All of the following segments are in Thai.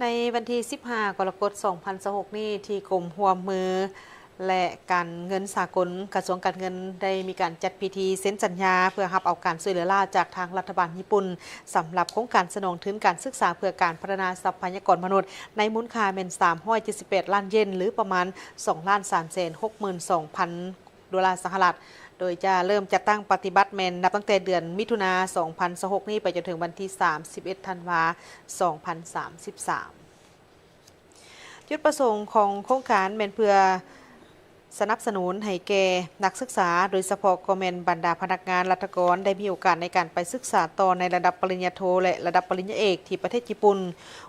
ในวันที่ 15 กรกฎาคม 2026 นี้ที่กรมร่วมมือและการเงินสากลกระทรวงการเงินได้มีการจัดพิธีเซ็นสัญญาเพื่อรับเอาการช่วยเหลือจากทางรัฐบาลญี่ปุ่นสำหรับโครงการสนองทุนการศึกษาเพื่อการพัฒนาทรัพยากรมนุษย์ในมูลค่าเป็น378ล้านเยนหรือประมาณ$2,362,000 โดยจะเริ่มจัดตั้งปฏิบัติแมนนับตั้งแต่เดือนมิถุนายน 2026 นี้ไปจนถึงวันที่ 31 ธันวาคม 2033 จุดประสงค์ของโครงการแมนเพื่อสนับสนุนให้แก่นักศึกษาโดยเฉพาะก็แม่นบรรดาพนักงานรัฐกรได้มีโอกาสในการไปศึกษาต่อในระดับปริญญาโทและระดับปริญญาเอกที่ประเทศญี่ปุ่น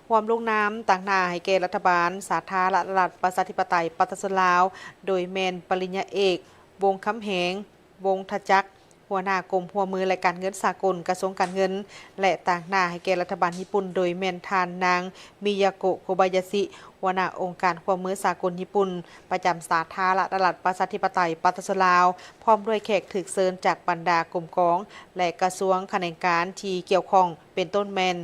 ความลงนามต่างหน้าให้แก่รัฐบาลสาธารณรัฐประชาธิปไตยประชาชนลาวโดยแม่นปริญญาเอกวงคำแหงวงทจักรหัวหน้ากรมหัวมือและการเงินสากลกระทรวงการเงินและต่างหน้าให้แก่รัฐบาลญี่ปุ่นโดยแม่นทานนางมิยาโกะโคบายาชิหัวหน้าองค์การหัวมือสากลญี่ปุ่นประจำสาธารณรัฐประชาธิปไตยประชาชนลาวพร้อมด้วยแขกถึกเชิญจากบรรดากรมกองและกระทรวงแขนงการที่เกี่ยวข้องเป็นต้นแมน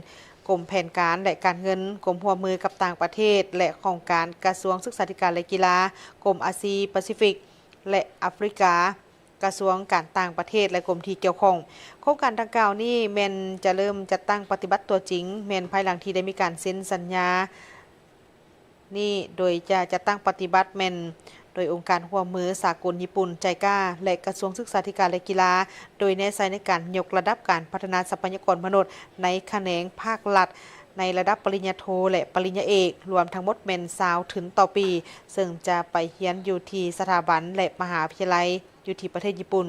กรมแผนการและการเงินกรมหัวมือกับต่างประเทศและของการกระทรวงศึกษาธิการและกีฬากรมอาซีแปซิฟิกและแอฟริกากระทรวงการต่างประเทศและกรมที่เกี่ยวข้องโครงการดังกล่าวนี้แม่นจะเริ่มจัดตั้งปฏิบัติตัวจริงแม่นภายหลังที่ได้มีการเซ็นสัญญานี่โดยจะจัดตั้งปฏิบัติแม่นโดยองค์การร่วมมือสากลญี่ปุ่นใจกล้าและกระทรวงศึกษาธิการและกีฬาโดยแนวใช้ในการยกระดับการพัฒนาทรัพยากรมนุษย์ในแขนงภาครัฐในระดับปริญญาโทและปริญญาเอกรวมทั้งหมดเป็น20ถึงต่อปีซึ่งจะไปเรียนอยู่ที่สถาบันและมหาวิทยาลัยอยู่ที่ประเทศญี่ปุ่น